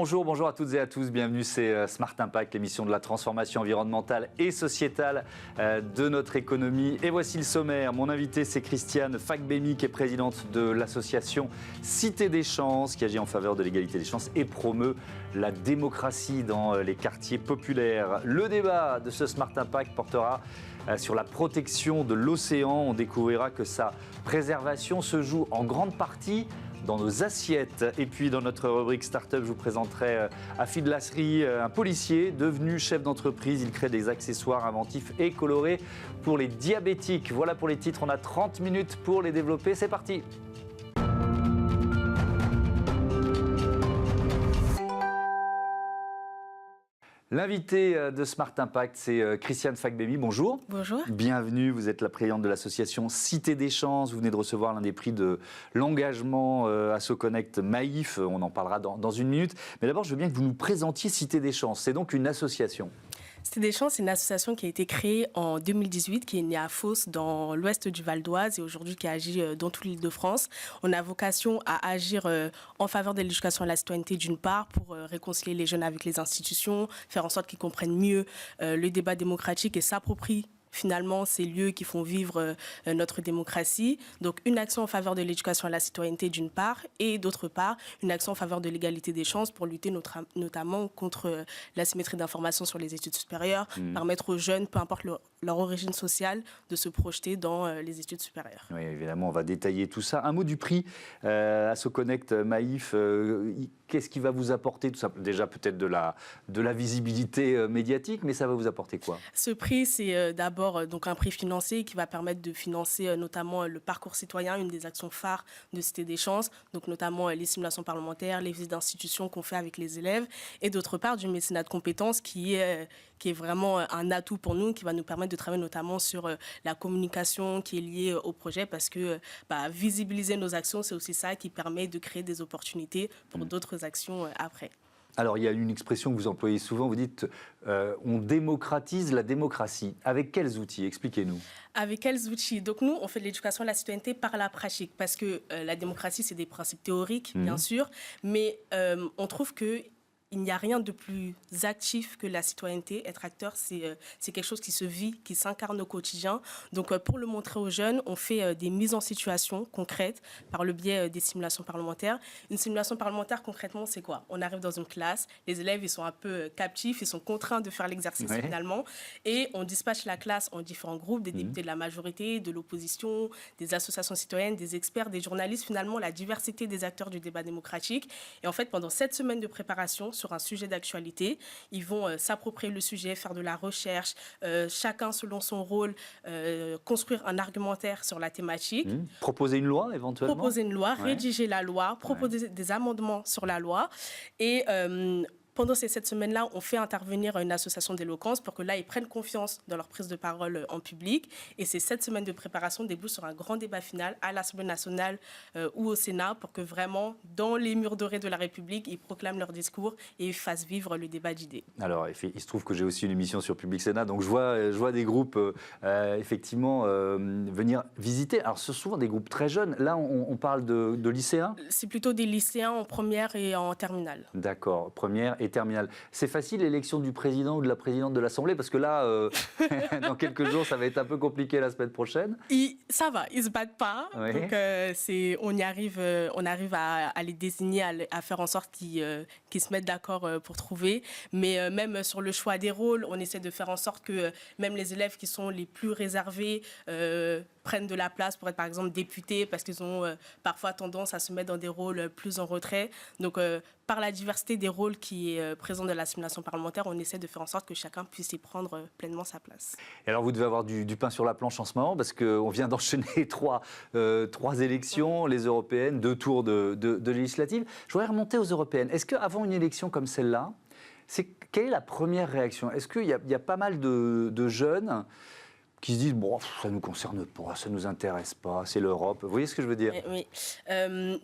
Bonjour, bonjour à toutes et à tous, bienvenue, c'est Smart Impact, l'émission de la transformation environnementale et sociétale de notre économie. Et voici le sommaire, mon invité c'est Christiane Fagbemi qui est présidente de l'association Cité des Chances, qui agit en faveur de l'égalité des chances et promeut la démocratie dans les quartiers populaires. Le débat de ce Smart Impact portera sur la protection de l'océan. On découvrira que sa préservation se joue en grande partie dans nos assiettes. Et puis dans notre rubrique Startup, je vous présenterai Afid Lasri, un policier devenu chef d'entreprise. Il crée des accessoires inventifs et colorés pour les diabétiques. Voilà pour les titres, on a 30 minutes pour les développer. C'est parti. L'invité de Smart Impact, c'est Christiane Fagbemi. Bonjour. Bonjour. Bienvenue, vous êtes la présidente de l'association Cité des Chances. Vous venez de recevoir l'un des prix de l'engagement AssoConnect Maïf. On en parlera dans une minute. Mais d'abord, je veux bien que vous nous présentiez Cité des Chances. C'est donc une association. Cité des Chances, c'est une association qui a été créée en 2018, qui est née à Fos, dans l'ouest du Val d'Oise, et aujourd'hui qui agit dans toute l'Île-de-France. On a vocation à agir en faveur de l'éducation à la citoyenneté d'une part, pour réconcilier les jeunes avec les institutions, faire en sorte qu'ils comprennent mieux le débat démocratique et s'approprient finalement ces lieux qui font vivre notre démocratie. Donc une action en faveur de l'éducation à la citoyenneté d'une part, et d'autre part une action en faveur de l'égalité des chances pour lutter notamment contre l'asymétrie d'information sur les études supérieures, permettre aux jeunes, peu importe leur origine sociale, de se projeter dans les études supérieures. Oui, évidemment, on va détailler tout ça. Un mot du prix AssoConnect Maïf. Qu'est-ce qui va vous apporter tout ça? Déjà peut-être de la visibilité médiatique, mais ça va vous apporter quoi? Ce prix, c'est d'abord donc un prix financier qui va permettre de financer notamment le parcours citoyen, une des actions phares de Cité des Chances, donc notamment les simulations parlementaires, les visites d'institutions qu'on fait avec les élèves, et d'autre part du mécénat de compétences qui est vraiment un atout pour nous, qui va nous permettre de travailler notamment sur la communication qui est liée au projet, parce que visibiliser nos actions, c'est aussi ça qui permet de créer des opportunités pour d'autres actions après. Alors, il y a une expression que vous employez souvent, vous dites on démocratise la démocratie. Avec quels outils? Expliquez-nous. Avec quels outils? Donc nous, on fait de l'éducation à la citoyenneté par la pratique, parce que la démocratie, c'est des principes théoriques, bien sûr, mais on trouve que il n'y a rien de plus actif que la citoyenneté. Être acteur, c'est quelque chose qui se vit, qui s'incarne au quotidien. Donc, pour le montrer aux jeunes, on fait des mises en situation concrètes par le biais des simulations parlementaires. Une simulation parlementaire, concrètement, c'est quoi? On arrive dans une classe, les élèves, ils sont un peu captifs, ils sont contraints de faire l'exercice finalement, et on dispatche la classe en différents groupes, des députés de la majorité, de l'opposition, des associations citoyennes, des experts, des journalistes, finalement, la diversité des acteurs du débat démocratique. Et en fait, pendant 7 semaines de préparation, sur un sujet d'actualité, ils vont s'approprier le sujet, faire de la recherche, chacun selon son rôle, construire un argumentaire sur la thématique. Proposer une loi éventuellement? Proposer une loi, rédiger la loi, proposer des amendements sur la loi. Et pendant ces 7 semaines-là, on fait intervenir une association d'éloquence pour que là, ils prennent confiance dans leur prise de parole en public. Et ces 7 semaines de préparation débouchent sur un grand débat final à l'Assemblée nationale ou au Sénat pour que vraiment, dans les murs dorés de la République, ils proclament leur discours et ils fassent vivre le débat d'idées. Alors, il se trouve que j'ai aussi une émission sur Public Sénat, donc je vois des groupes effectivement venir visiter. Alors, ce sont souvent des groupes très jeunes. Là, on parle de lycéens? C'est plutôt des lycéens en première et en terminale. D'accord, première et terminale. C'est facile l'élection du président ou de la présidente de l'Assemblée? Parce que là, dans quelques jours, ça va être un peu compliqué la semaine prochaine. Ça va, ils ne se battent pas. Oui. Donc, on arrive à les désigner, à faire en sorte qu'ils se mettent d'accord pour trouver. Mais même sur le choix des rôles, on essaie de faire en sorte que même les élèves qui sont les plus réservés prennent de la place pour être par exemple députés, parce qu'ils ont parfois tendance à se mettre dans des rôles plus en retrait. Donc par la diversité des rôles qui est présente dans la simulation parlementaire, on essaie de faire en sorte que chacun puisse y prendre pleinement sa place. Et alors vous devez avoir du pain sur la planche en ce moment, parce qu'on vient d'enchaîner trois élections, les européennes, 2 tours de législatives. Je voudrais remonter aux européennes. Est-ce qu'avant une élection comme celle-là, quelle est la première réaction? Est-ce qu'il y a pas mal de jeunes qui se disent bon, ça ne nous concerne pas, ça ne nous intéresse pas, c'est l'Europe. Vous voyez ce que je veux dire? Oui.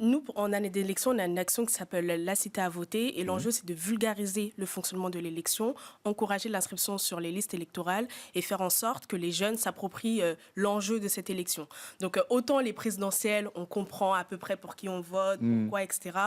Nous, en année d'élection, on a une action qui s'appelle La Cité à voter. Et l'enjeu, c'est de vulgariser le fonctionnement de l'élection, encourager l'inscription sur les listes électorales et faire en sorte que les jeunes s'approprient l'enjeu de cette élection. Donc, autant les présidentielles, on comprend à peu près pour qui on vote, pourquoi, etc.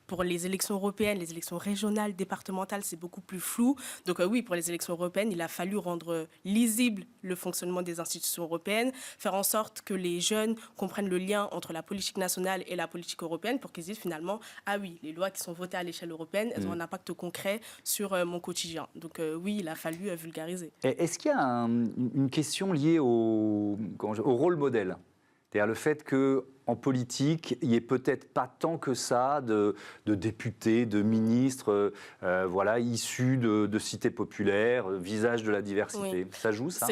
Pour les élections européennes, les élections régionales, départementales, c'est beaucoup plus flou. Donc, oui, pour les élections européennes, il a fallu rendre lisible le fonctionnement des institutions européennes, faire en sorte que les jeunes comprennent le lien entre la politique nationale et la politique européenne pour qu'ils disent finalement, ah oui, les lois qui sont votées à l'échelle européenne, elles ont un impact concret sur mon quotidien. Donc oui, il a fallu vulgariser. Est-ce qu'il y a une question liée au rôle modèle? C'est-à-dire le fait qu'en politique, il n'y ait peut-être pas tant que ça de députés, de ministres issus de cités populaires, visages de la diversité. Oui. Ça joue, ça?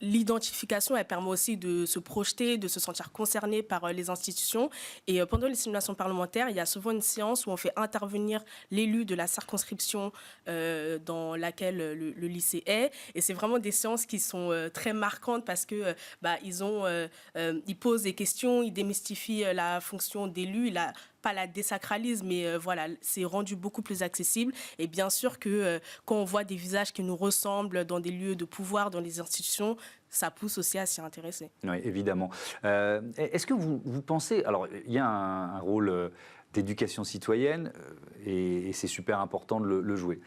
L'identification, elle permet aussi de se projeter, de se sentir concerné par les institutions. Et pendant les simulations parlementaires, il y a souvent une séance où on fait intervenir l'élu de la circonscription dans laquelle le lycée est. Et c'est vraiment des séances qui sont très marquantes parce que ils posent des questions, il démystifie la fonction d'élu, il a pas la désacralise, mais voilà, c'est rendu beaucoup plus accessible. Et bien sûr que quand on voit des visages qui nous ressemblent dans des lieux de pouvoir, dans les institutions, ça pousse aussi à s'y intéresser. Oui, évidemment. Est-ce que vous pensez... Alors, il y a un rôle d'éducation citoyenne et c'est super important de le jouer.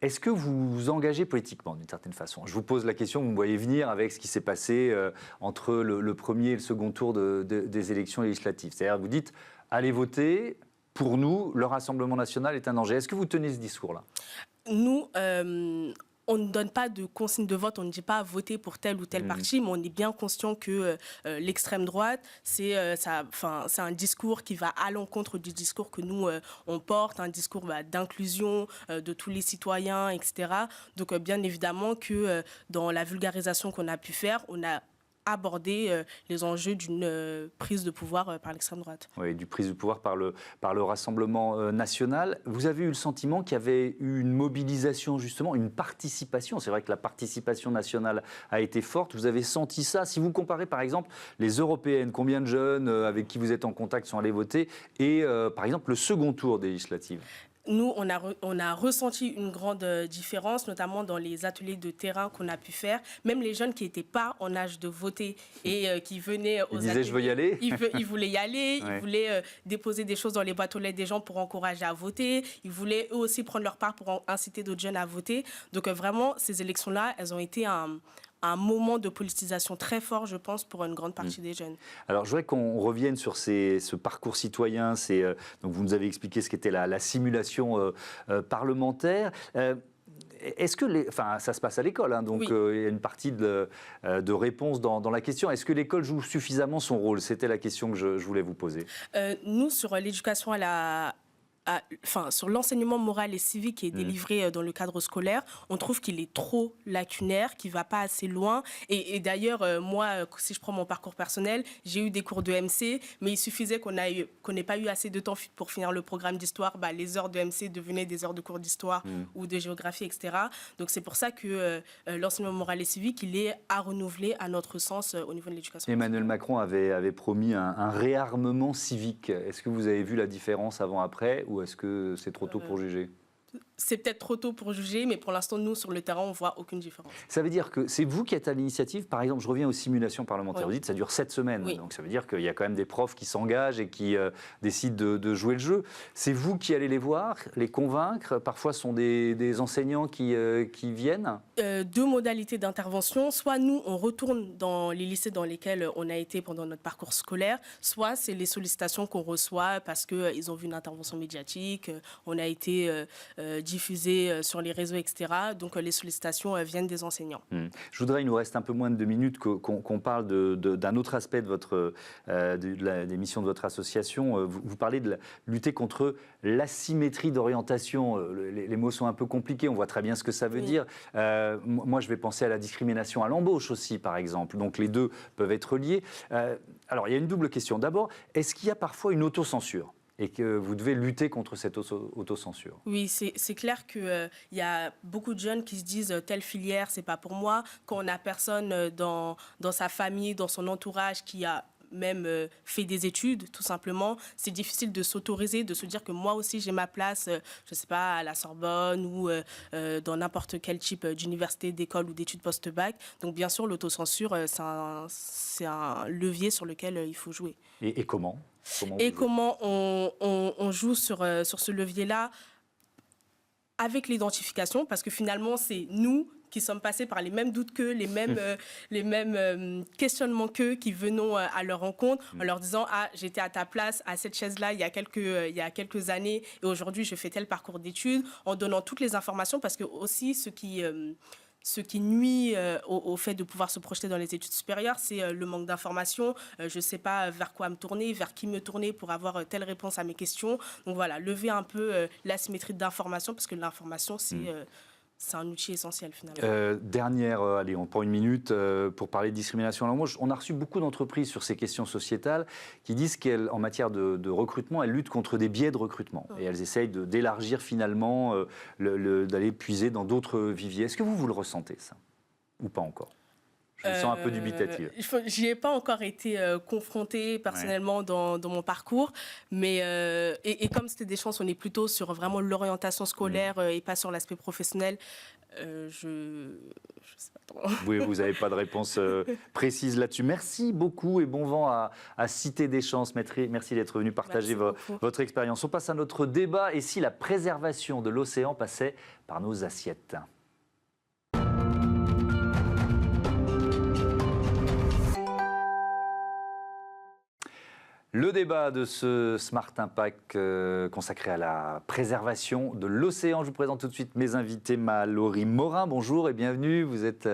Est-ce que vous vous engagez politiquement d'une certaine façon? Je vous pose la question, vous me voyez venir avec ce qui s'est passé entre le premier et le second tour des élections législatives. C'est-à-dire, vous dites, allez voter, pour nous, le Rassemblement national est un danger. Est-ce que vous tenez ce discours-là? Nous, on ne donne pas de consigne de vote, on ne dit pas voter pour tel ou tel parti, mais on est bien conscient que l'extrême droite, c'est un discours qui va à l'encontre du discours que nous, on porte, un discours d'inclusion de tous les citoyens, etc. Donc, bien évidemment que dans la vulgarisation qu'on a pu faire, on a aborder les enjeux d'une prise de pouvoir par l'extrême droite. Oui, du prise de pouvoir par le Rassemblement national. Vous avez eu le sentiment qu'il y avait eu une mobilisation, justement, une participation. C'est vrai que la participation nationale a été forte. Vous avez senti ça? Si vous comparez, par exemple, les européennes, combien de jeunes avec qui vous êtes en contact sont allés voter, et par exemple, le second tour des législatives? Nous, on a ressenti une grande différence, notamment dans les ateliers de terrain qu'on a pu faire. Même les jeunes qui n'étaient pas en âge de voter et qui venaient aux ateliers. Ils disaient, je veux y aller. Ils voulaient y aller, ouais. Ils voulaient déposer des choses dans les boîtes aux lettres des gens pour encourager à voter. Ils voulaient eux aussi prendre leur part pour inciter d'autres jeunes à voter. Donc vraiment, ces élections-là, elles ont été un moment de politisation très fort, je pense, pour une grande partie des jeunes. Alors, je voudrais qu'on revienne sur ce parcours citoyen. Donc, vous nous avez expliqué ce qu'était la simulation parlementaire. Est-ce que ça se passe à l'école, hein, donc oui. Il y a une partie de réponse dans la question. Est-ce que l'école joue suffisamment son rôle? C'était la question que je voulais vous poser. Nous, sur l'éducation sur l'enseignement moral et civique qui est délivré dans le cadre scolaire, on trouve qu'il est trop lacunaire, qu'il ne va pas assez loin. Et d'ailleurs, moi, si je prends mon parcours personnel, j'ai eu des cours de MC, mais il suffisait qu'on n'ait pas eu assez de temps pour finir le programme d'histoire. Les heures de MC devenaient des heures de cours d'histoire ou de géographie, etc. Donc c'est pour ça que l'enseignement moral et civique, il est à renouveler à notre sens au niveau de l'éducation. Emmanuel Macron avait promis un réarmement civique. Est-ce que vous avez vu la différence avant-après ou est-ce que c'est trop tôt pour juger? C'est peut-être trop tôt pour juger, mais pour l'instant, nous, sur le terrain, on ne voit aucune différence. Ça veut dire que c'est vous qui êtes à l'initiative. Par exemple, je reviens aux simulations parlementaires. Oui. Vous dites ça dure 7 semaines. Oui. Donc ça veut dire qu'il y a quand même des profs qui s'engagent et qui décident de jouer le jeu. C'est vous qui allez les voir, les convaincre. Parfois, ce sont des enseignants qui viennent. Deux modalités d'intervention. Soit nous, on retourne dans les lycées dans lesquels on a été pendant notre parcours scolaire. Soit c'est les sollicitations qu'on reçoit parce qu'ils ont vu une intervention médiatique. On a été diffusé sur les réseaux, etc. Donc les sollicitations viennent des enseignants. Je voudrais, il nous reste un peu moins de 2 minutes, qu'on parle d'un autre aspect de des missions de votre association. Vous parlez de lutter contre l'asymétrie d'orientation. Les mots sont un peu compliqués, on voit très bien ce que ça veut dire. Moi, je vais penser à la discrimination à l'embauche aussi, par exemple. Donc les deux peuvent être liés. Alors, il y a une double question. D'abord, est-ce qu'il y a parfois une autocensure ? et que vous devez lutter contre cette autocensure. Oui, c'est clair qu'il y a beaucoup de jeunes qui se disent telle filière, c'est pas pour moi. Quand on n'a personne dans sa famille, dans son entourage qui a même fait des études, tout simplement, c'est difficile de s'autoriser, de se dire que moi aussi j'ai ma place, je sais pas, à la Sorbonne ou dans n'importe quel type d'université, d'école ou d'études post-bac. Donc bien sûr, l'autocensure, c'est un levier sur lequel il faut jouer. Et comment Comment on joue sur ce levier-là avec l'identification, parce que finalement, c'est nous qui sommes passés par les mêmes doutes qu'eux, les mêmes questionnements qu'eux, qui venons à leur rencontre en leur disant « Ah, j'étais à ta place, à cette chaise-là, il y a quelques années, et aujourd'hui, je fais tel parcours d'études », en donnant toutes les informations, parce que aussi, ce qui nuit au fait de pouvoir se projeter dans les études supérieures, c'est le manque d'informations. Je ne sais pas vers quoi me tourner, vers qui me tourner pour avoir telle réponse à mes questions. Donc voilà, lever un peu l'asymétrie d'information, parce que l'information, c'est un outil essentiel finalement. Dernière, allez, on prend une minute pour parler de discrimination à l'embauche. On a reçu beaucoup d'entreprises sur ces questions sociétales qui disent qu'en matière de recrutement, elles luttent contre des biais de recrutement. Et elles essayent d'élargir finalement, d'aller puiser dans d'autres viviers. Est-ce que vous le ressentez, ça? Ou pas encore? Je me sens un peu dubitative. J'y ai pas encore été confrontée personnellement dans mon parcours, mais et comme c'était des chances, on est plutôt sur vraiment l'orientation scolaire et pas sur l'aspect professionnel. Je sais pas trop. Oui, vous n'avez pas de réponse précise là-dessus. Merci beaucoup et bon vent à Cité des Chances. Merci d'être venu partager votre expérience. On passe à notre débat. Et si la préservation de l'océan passait par nos assiettes? Le débat de ce Smart Impact consacré à la préservation de l'océan. Je vous présente tout de suite mes invités. Mallory Morin, bonjour et bienvenue. Vous êtes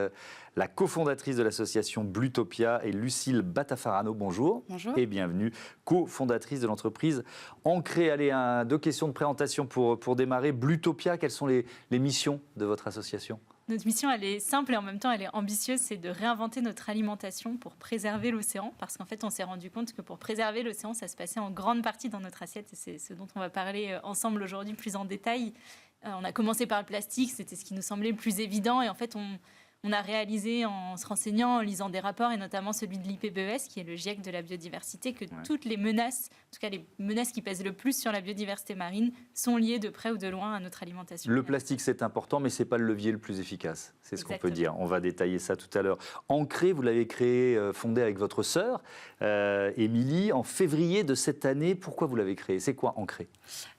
la cofondatrice de l'association Blutopia, et Lucille Battafarano, bonjour. Bonjour. Et bienvenue, cofondatrice de l'entreprise Ancré. Allez, 2 questions de présentation pour démarrer. Blutopia, quelles sont les missions de votre association ? Notre mission, elle est simple et en même temps, elle est ambitieuse, c'est de réinventer notre alimentation pour préserver l'océan. Parce qu'en fait, on s'est rendu compte que pour préserver l'océan, ça se passait en grande partie dans notre assiette. Et c'est ce dont on va parler ensemble aujourd'hui plus en détail. On a commencé par le plastique, c'était ce qui nous semblait le plus évident. Et en fait, on a réalisé en se renseignant, en lisant des rapports, et notamment celui de l'IPBES, qui est le GIEC de la biodiversité, que toutes les menaces, en tout cas les menaces qui pèsent le plus sur la biodiversité marine, sont liées de près ou de loin à notre alimentation. Le plastique, c'est important, mais ce n'est pas le levier le plus efficace. C'est ce qu'on peut dire. On va détailler ça tout à l'heure. Ancré, vous l'avez créé, fondé avec votre sœur, Émilie, en février de cette année. Pourquoi vous l'avez créé? C'est quoi Ancré?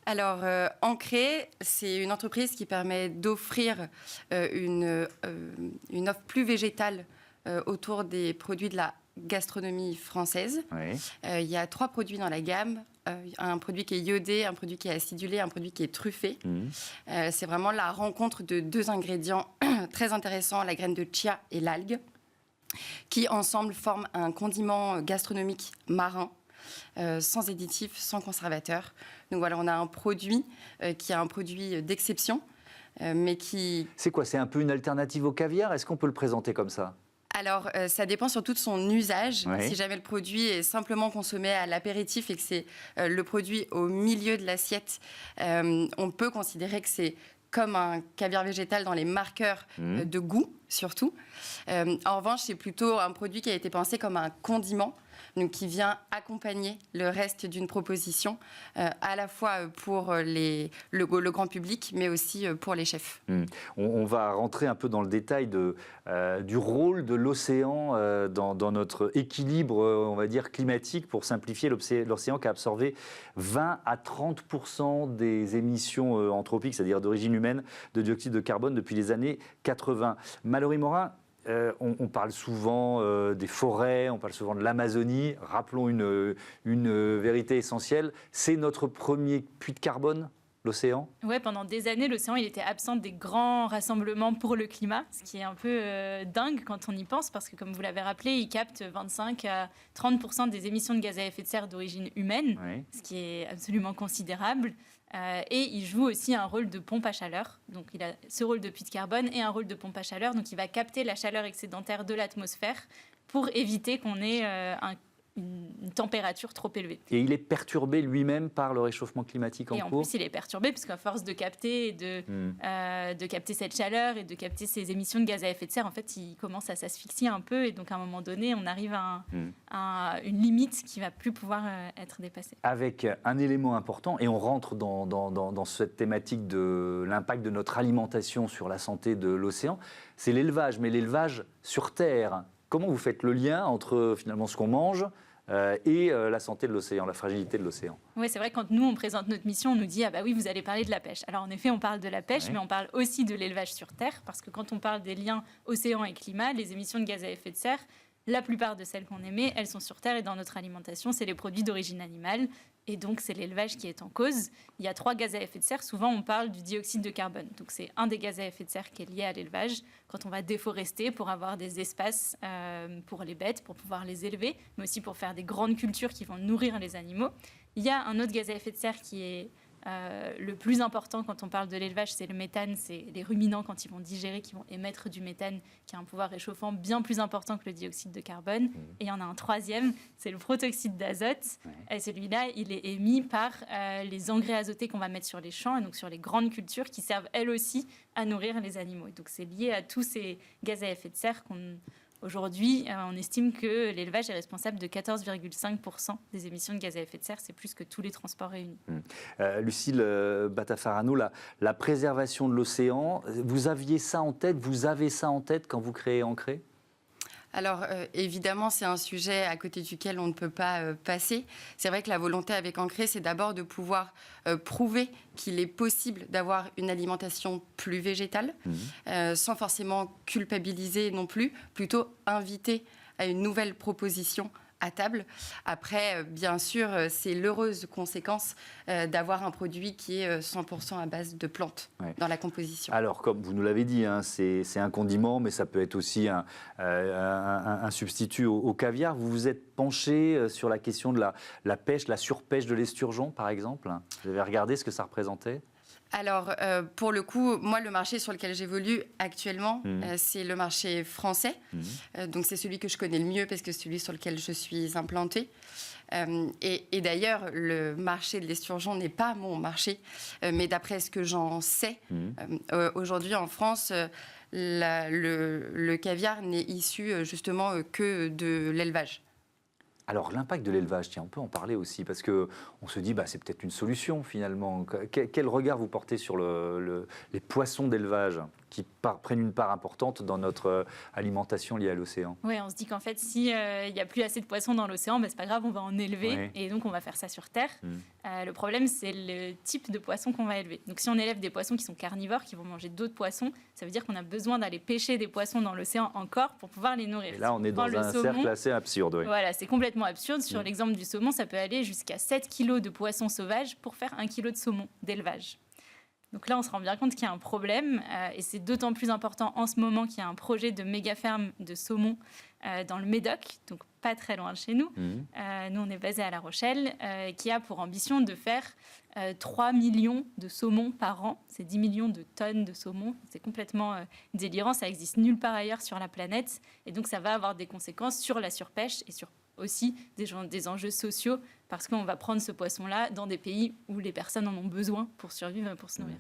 Alors, Ancré, c'est une entreprise qui permet d'offrir une offre plus végétale autour des produits de la gastronomie française. Oui. Il y a 3 produits dans la gamme. Un produit qui est iodé, un produit qui est acidulé, un produit qui est truffé. C'est vraiment la rencontre de 2 ingrédients très intéressants, la graine de chia et l'algue, qui ensemble forment un condiment gastronomique marin, sans additifs, sans conservateurs. Donc voilà, on a un produit qui est un produit d'exception, mais qui... C'est quoi? C'est un peu une alternative au caviar? Est-ce qu'on peut le présenter comme ça? Alors, ça dépend surtout de son usage. Oui. Si jamais le produit est simplement consommé à l'apéritif et que c'est le produit au milieu de l'assiette, on peut considérer que c'est comme un caviar végétal dans les marqueurs de goût, surtout. En revanche, c'est plutôt un produit qui a été pensé comme un condiment, donc qui vient accompagner le reste d'une proposition, à la fois pour le grand public, mais aussi pour les chefs. On va rentrer un peu dans le détail du rôle de l'océan dans notre équilibre, on va dire, climatique, pour simplifier. L'océan qui a absorbé 20 à 30% des émissions anthropiques, c'est-à-dire d'origine humaine, de dioxyde de carbone depuis les années 80. Mallory Morin, on parle souvent des forêts, on parle souvent de l'Amazonie. Rappelons une vérité essentielle, c'est notre premier puits de carbone, l'océan. Oui, pendant des années, l'océan il était absent des grands rassemblements pour le climat, ce qui est un peu dingue quand on y pense, parce que comme vous l'avez rappelé, il capte 25 à 30% des émissions de gaz à effet de serre d'origine humaine, ce qui est absolument considérable. Et il joue aussi un rôle de pompe à chaleur. Donc il a ce rôle de puits de carbone et un rôle de pompe à chaleur. Donc il va capter la chaleur excédentaire de l'atmosphère pour éviter qu'on ait une température trop élevée. Et il est perturbé lui-même par le réchauffement climatique en Et en cours. plus, il est perturbé parce qu'à force de capter, de capter cette chaleur et de capter ces émissions de gaz à effet de serre, en fait, il commence à s'asphyxier un peu. Et donc, à un moment donné, on arrive à une limite qui ne va plus pouvoir être dépassée. Avec un élément important, et on rentre dans cette thématique de l'impact de notre alimentation sur la santé de l'océan, c'est l'élevage, mais l'élevage sur Terre. Comment vous faites le lien entre finalement ce qu'on mange et la santé de l'océan, la fragilité de l'océan? Oui, c'est vrai, quand nous, on présente notre mission, on nous dit « Ah bah oui, vous allez parler de la pêche ». Alors en effet, on parle de la pêche, mais on parle aussi de l'élevage sur Terre, parce que quand on parle des liens océan et climat, les émissions de gaz à effet de serre, la plupart de celles qu'on émet, elles sont sur Terre et dans notre alimentation, c'est les produits d'origine animale. Et donc, c'est l'élevage qui est en cause. Il y a 3 gaz à effet de serre. Souvent, on parle du dioxyde de carbone. Donc, c'est un des gaz à effet de serre qui est lié à l'élevage. Quand on va déforester pour avoir des espaces pour les bêtes, pour pouvoir les élever, mais aussi pour faire des grandes cultures qui vont nourrir les animaux. Il y a un autre gaz à effet de serre qui est le plus important quand on parle de l'élevage, c'est le méthane. C'est les ruminants, quand ils vont digérer, qui vont émettre du méthane, qui a un pouvoir réchauffant bien plus important que le dioxyde de carbone. Et il y en a un troisième, c'est le protoxyde d'azote. Et celui-là, il est émis par les engrais azotés qu'on va mettre sur les champs, et donc sur les grandes cultures, qui servent elles aussi à nourrir les animaux. Et donc c'est lié à tous ces gaz à effet de serre Aujourd'hui, on estime que l'élevage est responsable de 14,5% des émissions de gaz à effet de serre. C'est plus que tous les transports réunis. Lucile Batafarano, la préservation de l'océan, vous aviez ça en tête, vous avez ça en tête quand vous créez Ancré ? Alors, évidemment, c'est un sujet à côté duquel on ne peut pas passer. C'est vrai que la volonté avec Ancré, c'est d'abord de pouvoir prouver qu'il est possible d'avoir une alimentation plus végétale, sans forcément culpabiliser non plus, plutôt inviter à une nouvelle proposition à table. Après, bien sûr, c'est l'heureuse conséquence d'avoir un produit qui est 100% à base de plantes dans la composition. Alors, comme vous nous l'avez dit, hein, c'est un condiment, mais ça peut être aussi un substitut au caviar. Vous vous êtes penché sur la question de la pêche, la surpêche de l'esturgeon, par exemple. Vous avez regardé ce que ça représentait ? Alors, pour le coup, moi, le marché sur lequel j'évolue actuellement, c'est le marché français. Donc, c'est celui que je connais le mieux parce que c'est celui sur lequel je suis implantée. Et d'ailleurs, le marché de l'esturgeon n'est pas mon marché, mais d'après ce que j'en sais, aujourd'hui en France, le caviar n'est issu justement que de l'élevage. Alors, l'impact de l'élevage, tiens, on peut en parler aussi, parce qu'on se dit, c'est peut-être une solution, finalement. Quel regard vous portez sur les poissons d'élevage qui prennent une part importante dans notre alimentation liée à l'océan? Oui, on se dit qu'en fait, s'il n'y a plus assez de poissons dans l'océan, c'est pas grave, on va en élever, et donc on va faire ça sur Terre. Le problème, c'est le type de poisson qu'on va élever. Donc, si on élève des poissons qui sont carnivores, qui vont manger d'autres poissons, ça veut dire qu'on a besoin d'aller pêcher des poissons dans l'océan encore pour pouvoir les nourrir. Et là, on est dans un cercle assez absurde. Voilà, c'est complètement absurde. Sur l'exemple du saumon, ça peut aller jusqu'à 7 kilos de poissons sauvages pour faire 1 kilo de saumon d'élevage. Donc là, on se rend bien compte qu'il y a un problème, et c'est d'autant plus important en ce moment qu'il y a un projet de méga ferme de saumon dans le Médoc, donc pas très loin de chez nous. Nous, on est basé à La Rochelle, qui a pour ambition de faire 3 millions de saumons par an. C'est 10 millions de tonnes de saumon. C'est complètement délirant. Ça existe nulle part ailleurs sur la planète. Et donc, ça va avoir des conséquences sur la surpêche et sur aussi des enjeux sociaux, parce qu'on va prendre ce poisson-là dans des pays où les personnes en ont besoin pour survivre et pour se nourrir.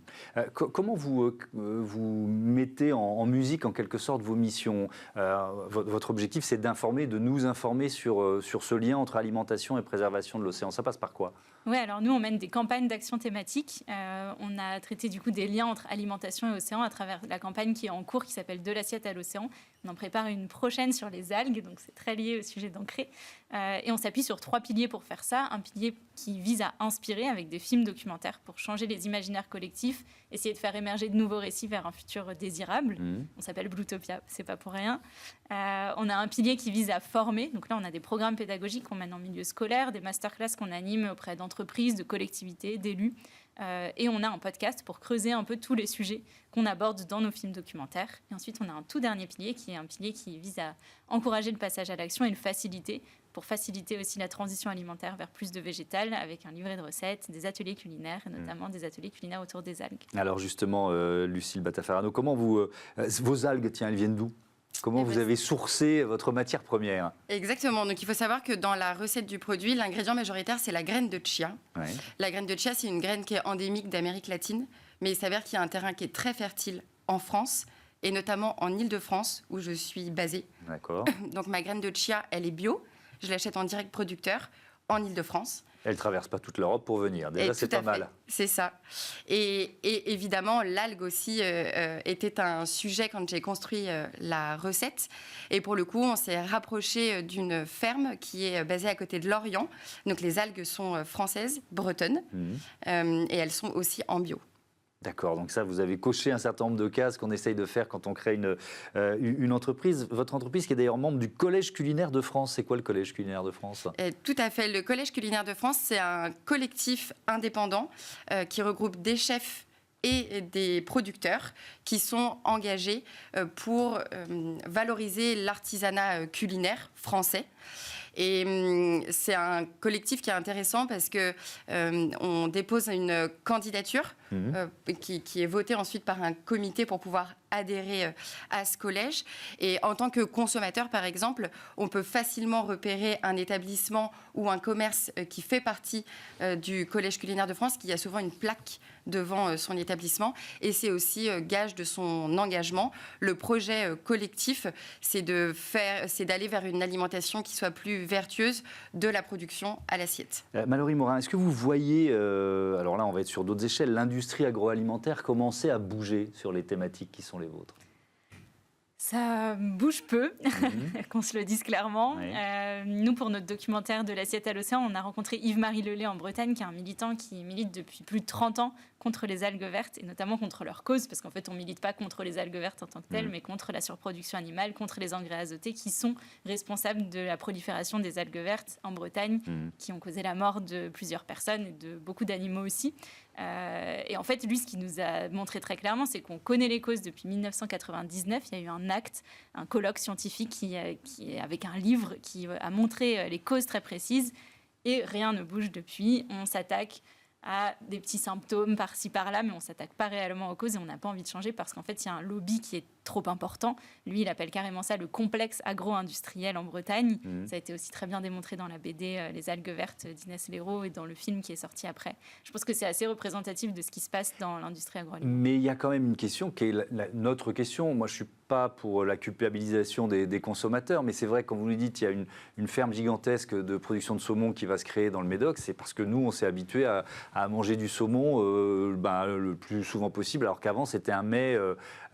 Comment vous mettez en musique, en quelque sorte, vos missions? Votre objectif, c'est d'informer, de nous informer sur ce lien entre alimentation et préservation de l'océan. Ça passe par quoi? Oui, alors nous, on mène des campagnes d'action thématiques. On a traité du coup des liens entre alimentation et océan à travers la campagne qui est en cours, qui s'appelle « De l'assiette à l'océan ». On en prépare une prochaine sur les algues, donc c'est très lié au sujet d'Ancré. Et on s'appuie sur 3 piliers pour faire ça. Un pilier qui vise à inspirer avec des films documentaires pour changer les imaginaires collectifs, essayer de faire émerger de nouveaux récits vers un futur désirable. On s'appelle Bluetopia, c'est pas pour rien. On a un pilier qui vise à former. Donc là, on a des programmes pédagogiques qu'on mène en milieu scolaire, des masterclass qu'on anime auprès d'entreprises, de collectivités, d'élus. Et on a un podcast pour creuser un peu tous les sujets qu'on aborde dans nos films documentaires. Et ensuite, on a un tout dernier pilier qui est un pilier qui vise à encourager le passage à l'action et le faciliter, pour faciliter aussi la transition alimentaire vers plus de végétal, avec un livret de recettes, des ateliers culinaires, et notamment des ateliers culinaires autour des algues. Alors justement, Lucile Batafarano, comment vos algues, tiens, elles viennent d'où? Comment vous avez sourcé votre matière première? Exactement. Donc, il faut savoir que dans la recette du produit, l'ingrédient majoritaire, c'est la graine de chia. Ouais. La graine de chia, c'est une graine qui est endémique d'Amérique latine, mais il s'avère qu'il y a un terrain qui est très fertile en France, et notamment en Île-de-France, où je suis basée. D'accord. Donc, ma graine de chia, elle est bio. Je l'achète en direct producteur en Île-de-France. Elle ne traverse pas toute l'Europe pour venir. Déjà, c'est pas mal. C'est ça. Et évidemment, l'algue aussi était un sujet quand j'ai construit la recette. Et pour le coup, on s'est rapproché d'une ferme qui est basée à côté de Lorient. Donc, les algues sont françaises, bretonnes, et elles sont aussi en bio. D'accord, donc ça, vous avez coché un certain nombre de cases qu'on essaye de faire quand on crée une entreprise. Votre entreprise qui est d'ailleurs membre du Collège culinaire de France. C'est quoi le Collège culinaire de France? Tout à fait. Le Collège culinaire de France, c'est un collectif indépendant qui regroupe des chefs et des producteurs qui sont engagés pour valoriser l'artisanat culinaire français. Et c'est un collectif qui est intéressant parce que on dépose une candidature qui est votée ensuite par un comité pour pouvoir adhérer à ce collège. Et en tant que consommateur, par exemple, on peut facilement repérer un établissement ou un commerce qui fait partie du Collège culinaire de France, qui a souvent une plaque devant son établissement. Et c'est aussi gage de son engagement. Le projet collectif, c'est d'aller vers une alimentation qui soit plus vertueuse de la production à l'assiette. Mallory Morin, est-ce que vous voyez, alors là on va être sur d'autres échelles, l'industrie agroalimentaire commencer à bouger sur les thématiques qui sont les vôtres? Ça bouge peu, qu'on se le dise clairement. Oui. Nous, pour notre documentaire de l'assiette à l'océan, on a rencontré Yves-Marie Lelay en Bretagne, qui est un militant qui milite depuis plus de 30 ans contre les algues vertes, et notamment contre leur cause, parce qu'en fait, on ne milite pas contre les algues vertes en tant que telles, mais contre la surproduction animale, contre les engrais azotés, qui sont responsables de la prolifération des algues vertes en Bretagne, qui ont causé la mort de plusieurs personnes et de beaucoup d'animaux aussi. Et en fait, lui, ce qu'il nous a montré très clairement, c'est qu'on connaît les causes depuis 1999. Il y a eu un acte, un colloque scientifique qui avec un livre qui a montré les causes très précises, et rien ne bouge depuis. On s'attaque à des petits symptômes par-ci, par-là, mais on ne s'attaque pas réellement aux causes et on n'a pas envie de changer parce qu'en fait, il y a un lobby qui est trop important. Lui, il appelle carrément ça le complexe agro-industriel en Bretagne. Ça a été aussi très bien démontré dans la BD Les algues vertes d'Inès Léraud et dans le film qui est sorti après. Je pense que c'est assez représentatif de ce qui se passe dans l'industrie agroalimentaire. Mais il y a quand même une question qui est notre question. Moi, je ne suis pas pour la culpabilisation des consommateurs, mais c'est vrai, quand vous nous dites qu'il y a une ferme gigantesque de production de saumon qui va se créer dans le Médoc, c'est parce que nous, on s'est habitués à manger du saumon le plus souvent possible, alors qu'avant, c'était un mets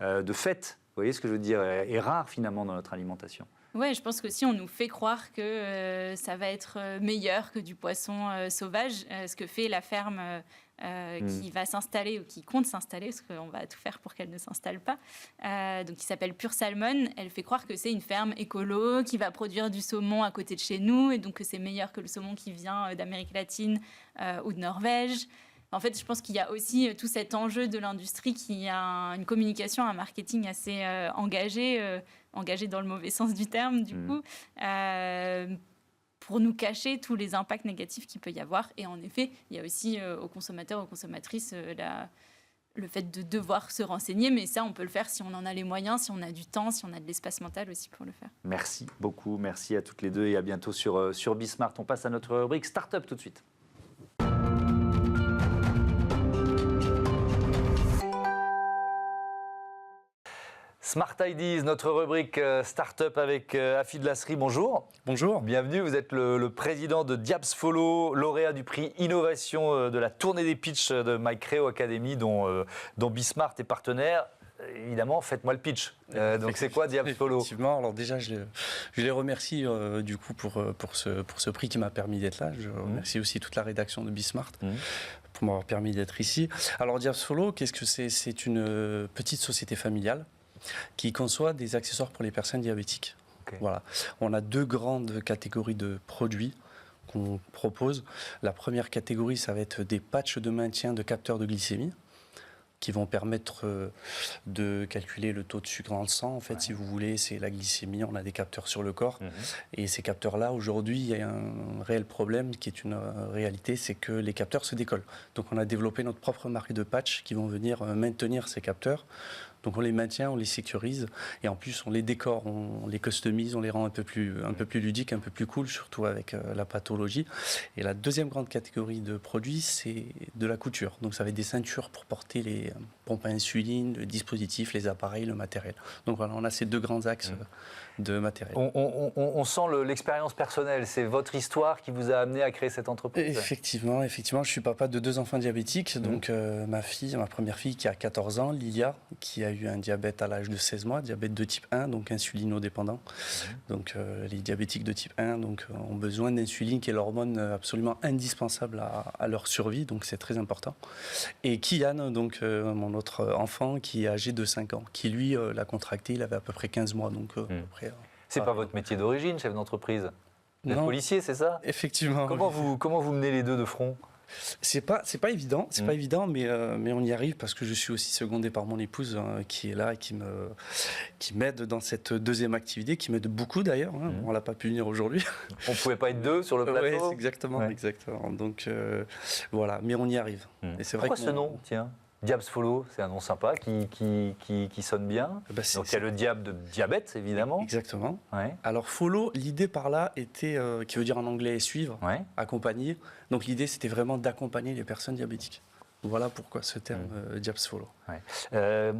de fête. Vous voyez ce que je veux dire? Et rare, finalement, dans notre alimentation. Oui, je pense que si on nous fait croire que ça va être meilleur que du poisson sauvage, ce que fait la ferme qui va s'installer ou qui compte s'installer, parce qu'on va tout faire pour qu'elle ne s'installe pas, donc qui s'appelle Pure Salmon, elle fait croire que c'est une ferme écolo qui va produire du saumon à côté de chez nous, et donc que c'est meilleur que le saumon qui vient d'Amérique latine ou de Norvège. En fait, je pense qu'il y a aussi tout cet enjeu de l'industrie qui a une communication, un marketing assez engagé dans le mauvais sens du terme, du coup, pour nous cacher tous les impacts négatifs qu'il peut y avoir. Et en effet, il y a aussi aux consommateurs, aux consommatrices, le fait de devoir se renseigner, mais ça, on peut le faire si on en a les moyens, si on a du temps, si on a de l'espace mental aussi pour le faire. Merci beaucoup, merci à toutes les deux et à bientôt sur Bismart. On passe à notre rubrique Start-up tout de suite. Smart Ideas, notre rubrique Start-up avec Afid Lasri. Bonjour. Bonjour. Bienvenue, vous êtes le président de Diabs Follow, lauréat du prix Innovation de la tournée des pitchs de My Creo Academy, dont Bismart est partenaire. Évidemment, faites-moi le pitch. Donc c'est quoi Diabs Follow? Effectivement, alors déjà je les remercie du coup pour ce prix qui m'a permis d'être là. Je remercie aussi toute la rédaction de Bismart pour m'avoir permis d'être ici. Alors Diabs Follow, qu'est-ce que c'est? C'est une petite société familiale qui conçoit des accessoires pour les personnes diabétiques. Okay. Voilà. On a deux grandes catégories de produits qu'on propose. La première catégorie, ça va être des patchs de maintien de capteurs de glycémie qui vont permettre de calculer le taux de sucre dans le sang. En fait, si vous voulez, c'est la glycémie, on a des capteurs sur le corps. Et ces capteurs-là, aujourd'hui, il y a un réel problème qui est une réalité, c'est que les capteurs se décollent. Donc on a développé notre propre marque de patchs qui vont venir maintenir ces capteurs Donc on les maintient, on les sécurise et en plus on les décore, on les customise, on les rend un peu plus ludiques, un peu plus cool, surtout avec la pathologie. Et la deuxième grande catégorie de produits, c'est de la couture. Donc ça va être des ceintures pour porter les pompes à insuline, le dispositif, les appareils, le matériel. Donc voilà, on a ces deux grands axes de matériel. On sent l'expérience personnelle, c'est votre histoire qui vous a amené à créer cette entreprise. Effectivement, je suis papa de 2 enfants diabétiques. Donc ma première fille qui a 14 ans, Lilia, qui a eu un diabète à l'âge de 16 mois, diabète de type 1, donc insulinodépendant. Donc les diabétiques de type 1 ont besoin d'insuline qui est l'hormone absolument indispensable à leur survie, donc c'est très important. Et Kian, donc mon autre enfant qui est âgé de 5 ans, qui lui l'a contracté, il avait à peu près 15 mois. Donc après, c'est pas votre métier d'origine, chef d'entreprise? Vous êtes non. Policier, c'est ça? Effectivement. Comment vous menez les deux de front? C'est pas évident, pas évident, mais on y arrive parce que je suis aussi secondé par mon épouse qui est là et qui m'aide dans cette deuxième activité, qui m'aide beaucoup d'ailleurs. On l'a pas pu venir aujourd'hui. On pouvait pas être deux sur le plateau. Oui, exactement. Donc voilà, mais on y arrive. Et c'est vrai pourquoi ce nom, tiens? Diabs Follow, c'est un nom sympa qui sonne bien. Donc il y a le diable de diabète, évidemment. Exactement. Ouais. Alors follow, l'idée par là était, qui veut dire en anglais suivre, accompagner. Donc l'idée c'était vraiment d'accompagner les personnes diabétiques. Voilà pourquoi ce terme Diabs Follow. Ouais.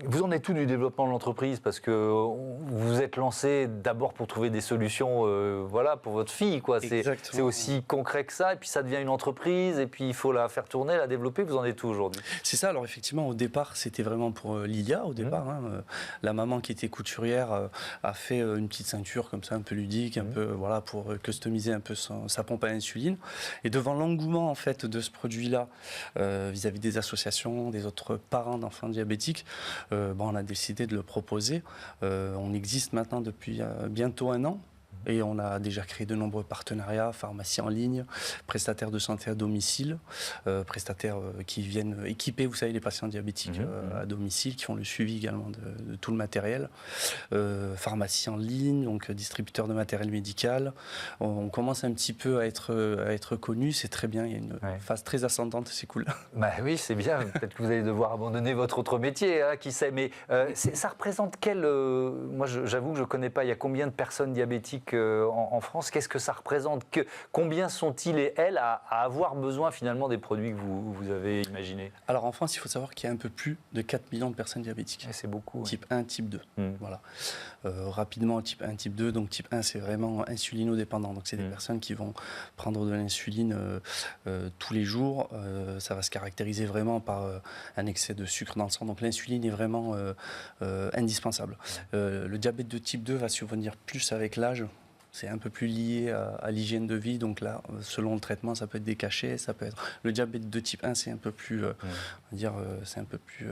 Vous en êtes tout du développement de l'entreprise parce que vous vous êtes lancé d'abord pour trouver des solutions pour votre fille. C'est aussi concret que ça. Et puis ça devient une entreprise et puis il faut la faire tourner, la développer. Vous en êtes tout aujourd'hui? C'est ça. Alors effectivement, au départ, c'était vraiment pour Lilia. Au départ, la maman qui était couturière a fait une petite ceinture comme ça, un peu ludique, un peu pour customiser un peu sa pompe à insuline. Et devant l'engouement en fait de ce produit-là, vis-à-vis des associations, des autres parents d'enfants diabétiques, on a décidé de le proposer. On existe maintenant depuis bientôt 1 an. Et on a déjà créé de nombreux partenariats, pharmacies en ligne, prestataires de santé à domicile, prestataires qui viennent équiper, vous savez, les patients diabétiques à domicile, qui font le suivi également de tout le matériel, pharmacies en ligne, donc distributeurs de matériel médical. On commence un petit peu à être connus, c'est très bien, il y a une phase très ascendante, c'est cool. Bah oui, c'est bien, peut-être que vous allez devoir abandonner votre autre métier, qui sait, mais ça représente moi j'avoue que je ne connais pas, il y a combien de personnes diabétiques en France? Qu'est-ce que ça représente? Combien sont-ils et elles à avoir besoin finalement des produits que vous avez imaginés? Alors en France, il faut savoir qu'il y a un peu plus de 4 millions de personnes diabétiques. C'est beaucoup. Type 1, type 2. Voilà. Rapidement, type 1, type 2. Donc type 1, c'est vraiment insulinodépendant. Donc c'est des personnes qui vont prendre de l'insuline tous les jours. Ça va se caractériser vraiment par un excès de sucre dans le sang. Donc l'insuline est vraiment indispensable. Le diabète de type 2 va survenir plus avec l'âge. C'est un peu plus lié à l'hygiène de vie. Donc là, selon le traitement, ça peut être des cachets, ça peut être... Le diabète de type 1, c'est un peu plus... on va dire, c'est un peu plus...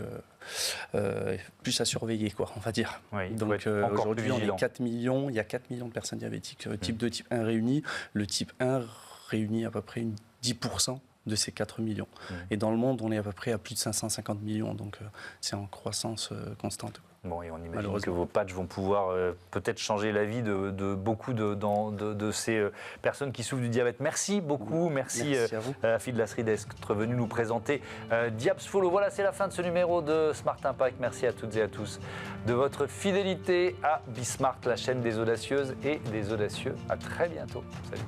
plus à surveiller, quoi, on va dire. Oui, donc aujourd'hui, on est 4 millions. Il y a 4 millions de personnes diabétiques type 2, type 1 réunis. Le type 1 réunit à peu près 10% de ces 4 millions. Et dans le monde, on est à peu près à plus de 550 millions. Donc c'est en croissance constante. Bon, et on imagine que vos patchs vont pouvoir peut-être changer la vie de beaucoup de ces personnes qui souffrent du diabète. Merci beaucoup, merci à Fid Lasri d'être venu nous présenter Diabs Follow. Voilà, c'est la fin de ce numéro de Smart Impact. Merci à toutes et à tous de votre fidélité à Bismart, la chaîne des audacieuses et des audacieux. À très bientôt. Salut.